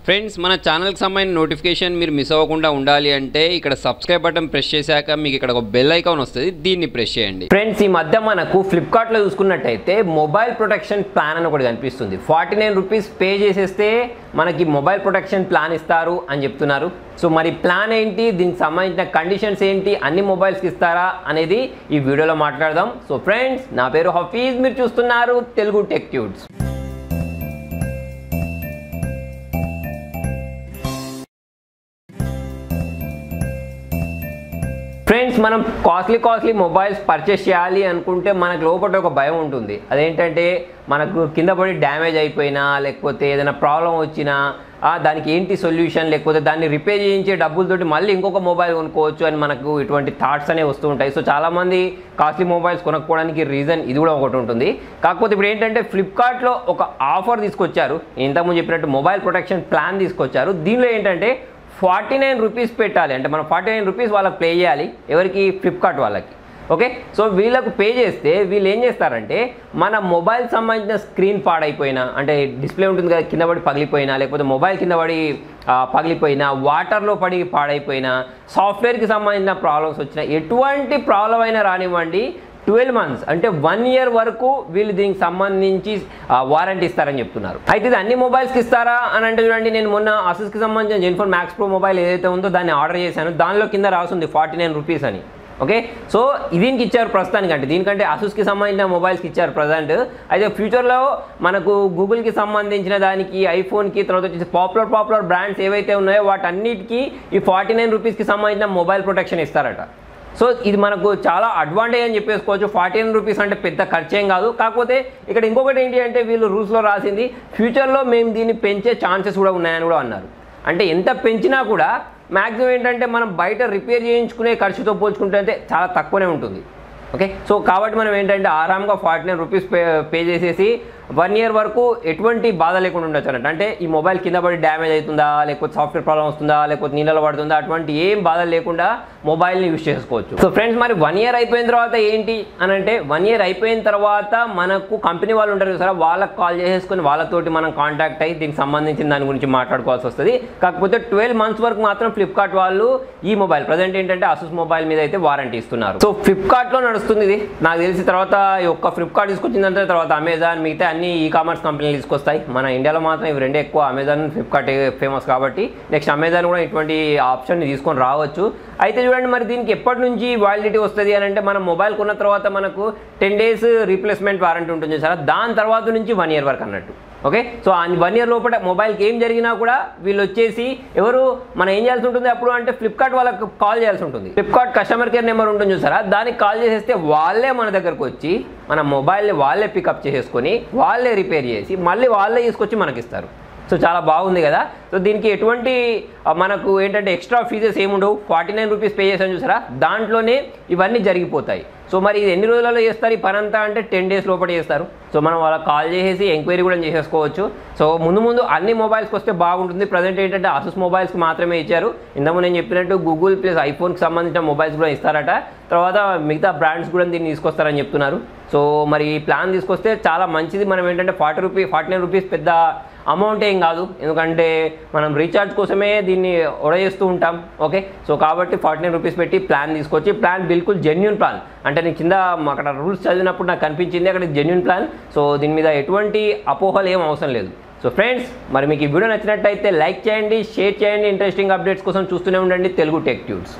Friends మన channel కి సంబంధించిన నోటిఫికేషన్ మీరు మిస్ అవ్వకుండా ఉండాలి అంటే ఇక్కడ సబ్స్క్రైబ్ బటన్ ప్రెస్ చేశాక మీకు ఇక్కడ ఒక బెల్ ఐకాన్ వస్తుంది, దీన్ని ప్రెస్ చేయండి. ఫ్రెండ్స్, ఈ మధ్య మనకు ఫ్లిప్కార్ట్ లో చూసుకున్నట్టయితే మొబైల్ ప్రొటెక్షన్ ప్లాన్ అని ఒకటి కనిపిస్తుంది. 49 రూపీస్ పే చేసేస్తే మనకి మొబైల్ ప్రొటెక్షన్ ప్లాన్ ఇస్తారు అని చెప్తున్నారు. సో మరి ప్లాన్ ఏంటి, దీనికి సంబంధించిన కండిషన్స్ ఏంటి, అన్ని మొబైల్స్కి ఇస్తారా అనేది ఈ వీడియోలో మాట్లాడదాం. సో ఫ్రెండ్స్, నా పేరు హఫీజ్, మీరు చూస్తున్నారు తెలుగు టెక్ ట్యూట్స్. ఫ్రెండ్స్, మనం కాస్ట్లీ మొబైల్స్ పర్చేస్ చేయాలి అనుకుంటే మనకు లోపల ఒక భయం ఉంటుంది. అదేంటంటే మనకు కింద పడి డ్యామేజ్ అయిపోయినా, లేకపోతే ఏదైనా ప్రాబ్లం వచ్చినా దానికి ఏంటి సొల్యూషన్, లేకపోతే దాన్ని రిపేర్ చేయించే డబ్బులతోటి మళ్ళీ ఇంకొక మొబైల్ కొనుక్కోవచ్చు అని మనకు ఇటువంటి థాట్స్ అనేవి వస్తూ ఉంటాయి. సో చాలామంది కాస్ట్లీ మొబైల్స్ కొనుక్కోవడానికి రీజన్ ఇది కూడా ఒకటి ఉంటుంది. కాకపోతే ఇప్పుడు ఏంటంటే ఫ్లిప్కార్ట్లో ఒక ఆఫర్ తీసుకొచ్చారు. ఇంతకుముందు చెప్పినట్టు మొబైల్ ప్రొటెక్షన్ ప్లాన్ తీసుకొచ్చారు. దీనిలో ఏంటంటే 49 రూపీస్ పెట్టాలి, అంటే మనం 49 రూపీస్ వాళ్ళకి పే చేయాలి. ఎవరికి? ఫ్లిప్కార్ట్ వాళ్ళకి. ఓకే, సో వీళ్ళకు పే చేస్తే వీళ్ళు ఏం చేస్తారంటే మన మొబైల్ సంబంధించిన స్క్రీన్ పాడైపోయినా, అంటే డిస్ప్లే ఉంటుంది కదా, కింద పడి పగిలిపోయినా, లేకపోతే మొబైల్ కింద పడి పగిలిపోయినా, వాటర్లో పడి పాడైపోయినా, సాఫ్ట్వేర్కి సంబంధించిన ప్రాబ్లమ్స్ వచ్చినా, ఎటువంటి ప్రాబ్లం అయినా రానివ్వండి, 12 మంత్స్ అంటే 1 ఇయర్ వరకు వీళ్ళు దీనికి సంబంధించి వారంటీ ఇస్తారని చెప్తున్నారు. అయితే ఇది అన్ని మొబైల్స్కి ఇస్తారా అని అంటే చూడండి, నేను మొన్న అసూస్కి సంబంధించిన జెన్ఫోన్ మ్యాక్స్ ప్రో మొబైల్ ఏదైతే ఉందో దాన్ని ఆర్డర్ చేశాను. దానిలో కింద రాస్తుంది 49 రూపీస్ అని. ఓకే, సో దీనికి ఇచ్చారు ప్రస్తుతానికి, అంటే దీనికంటే అసూస్కి సంబంధించిన మొబైల్స్కి ఇచ్చారు ప్రజెంట్. అయితే ఫ్యూచర్లో మనకు గూగుల్కి సంబంధించిన దానికి, ఐఫోన్కి, తర్వాత వచ్చేసి పాపులర్ బ్రాండ్స్ ఏవైతే ఉన్నాయో వాటన్నిటికీ ఈ 49 రూపీస్కి సంబంధించిన మొబైల్ ప్రొటెక్షన్ ఇస్తారట. సో ఇది మనకు చాలా అడ్వాంటేజ్ అని చెప్పేసుకోవచ్చు. 49 రూపీస్ అంటే పెద్ద ఖర్చేం కాదు. కాకపోతే ఇక్కడ ఇంకొకటి ఏంటి అంటే వీళ్ళు రూల్స్లో రాసింది ఫ్యూచర్లో మేము దీన్ని పెంచే ఛాన్సెస్ కూడా ఉన్నాయని కూడా అన్నారు. అంటే ఎంత పెంచినా కూడా మ్యాక్సిమం ఏంటంటే మనం బయట రిపేర్ చేయించుకునే ఖర్చుతో పోల్చుకుంటే చాలా తక్కువనే ఉంటుంది. ఓకే, సో కాబట్టి మనం ఏంటంటే ఆరాంగా 49 రూపీస్ పే చేసేసి 1 ఇయర్ వరకు ఎటువంటి బాధ లేకుండా ఉండొచ్చు అన్నట్టు. అంటే ఈ మొబైల్ కింద పడి డ్యామేజ్ అవుతుందా, లేకపోతే సాఫ్ట్వేర్ ప్రాబ్లం వస్తుందా, లేకపోతే నీళ్ళలో పడుతుందా, అటువంటి ఏం బాధ లేకుండా మొబైల్ని యూజ్ చేసుకోవచ్చు. సో ఫ్రెండ్స్, మరి 1 ఇయర్ అయిపోయిన తర్వాత ఏంటి అని అంటే 1 ఇయర్ అయిపోయిన తర్వాత మనకు కంపెనీ వాళ్ళు ఉంటారు కదా, వాళ్ళకి కాల్ చేసేసుకొని వాళ్ళతోటి మనం కాంటాక్ట్ అయ్యి దీనికి సంబంధించిన దాని గురించి మాట్లాడుకోవాల్సి వస్తుంది. కాకపోతే 12 మంత్స్ వరకు మాత్రం ఫ్లిప్కార్ట్ వాళ్ళు ఈ మొబైల్ ప్రజెంట్ ఏంటంటే అసూస్ మొబైల్ మీద అయితే వారంటీ ఇస్తున్నారు. సో ఫ్లిప్కార్ట్లో నడుస్తుంది ఇది నాకు తెలిసి. తర్వాత ఈ ఒక్క ఫ్లిప్కార్ట్ తీసుకొచ్చిందంటే తర్వాత అమెజాన్, మిగతా అన్ని ఈ కామర్స్ కంపెనీలు తీసుకొస్తాయి. మన ఇండియాలో మాత్రం ఇవి రెండే ఎక్కువ, అమెజాన్, ఫ్లిప్కార్ట్ ఫేమస్ కాబట్టి నెక్స్ట్ అమెజాన్ కూడా ఇటువంటి ఆప్షన్ని తీసుకొని రావచ్చు. అయితే చూడండి, మరి దీనికి ఎప్పటి నుంచి వ్యాలిడిటీ వస్తుంది అని అంటే మనం మొబైల్ కొన్న తర్వాత మనకు 10 days రీప్లేస్మెంట్ వారంటీ ఉంటుంది సార్. దాని తర్వాత నుంచి 1 ఇయర్ వరకు అన్నట్టు. ఓకే, సో 1 ఇయర్ లోపల మొబైల్కి ఏం జరిగినా కూడా వీళ్ళు వచ్చేసి ఎవరు మనం ఏం చేయాల్సి ఉంటుంది అప్పుడు అంటే ఫ్లిప్కార్ట్ వాళ్ళకి కాల్ చేయాల్సి ఉంటుంది. ఫ్లిప్కార్ట్ కస్టమర్ కేర్ నెంబర్ ఉంటుంది చూసారా, దానికి కాల్ చేసేస్తే వాళ్ళే మన దగ్గరకు వచ్చి మన మొబైల్ని వాళ్ళే పికప్ చేసేసుకొని వాళ్ళే రిపేర్ చేసి మళ్ళీ వాళ్ళే తీసుకొచ్చి మనకి ఇస్తారు. సో చాలా బాగుంది కదా. సో దీనికి ఎటువంటి మనకు ఏంటంటే ఎక్స్ట్రా ఫీజెస్ ఏముండవు. 49 రూపీస్ పే చేసాను చూసారా, దాంట్లోనే ఇవన్నీ జరిగిపోతాయి. సో మరి ఇది ఎన్ని రోజులలో చేస్తారు ఈ పని అంతా అంటే 10 days లోపల చేస్తారు. సో మనం వాళ్ళకి కాల్ చేసేసి ఎంక్వైరీ కూడా చేసేసుకోవచ్చు. సో ముందు అన్ని మొబైల్స్కి వస్తే బాగుంటుంది. ప్రజెంట్ ఏంటంటే అసూస్ మొబైల్స్కి మాత్రమే ఇచ్చారు. ఇంతకుముందు నేను చెప్పినట్టు గూగుల్ ప్లస్ ఐఫోన్కి సంబంధించిన మొబైల్స్ కూడా ఇస్తారట. తర్వాత మిగతా బ్రాండ్స్ కూడా దీన్ని తీసుకొస్తారని చెప్తున్నారు. సో మరి ఈ ప్లాన్ తీసుకొస్తే చాలా మంచిది. మనం ఏంటంటే 49 రూపీస్ పెద్ద అమౌంట్ ఏం కాదు, ఎందుకంటే మనం రీఛార్జ్ కోసమే దీన్ని చేస్తూ ఉంటాం. ఓకే, సో కాబట్టి 49 రూపీస్ పెట్టి ప్లాన్ తీసుకొచ్చి, ప్లాన్ బిల్కుల్ జెన్యూన్ ప్లాన్. అంటే నేను కింద అక్కడ రూల్స్ చదివినప్పుడు నాకు కనిపించింది అక్కడ జెన్యూన్ ప్లాన్. సో దీని మీద ఎటువంటి అపోహలు ఏం అవసరం లేదు. సో ఫ్రెండ్స్, మరి మీకు ఈ వీడియో నచ్చినట్టయితే లైక్ చేయండి, షేర్ చేయండి. ఇంట్రెస్టింగ్ అప్డేట్స్ కోసం చూస్తూనే ఉండండి తెలుగు టెక్ ట్యూట్స్.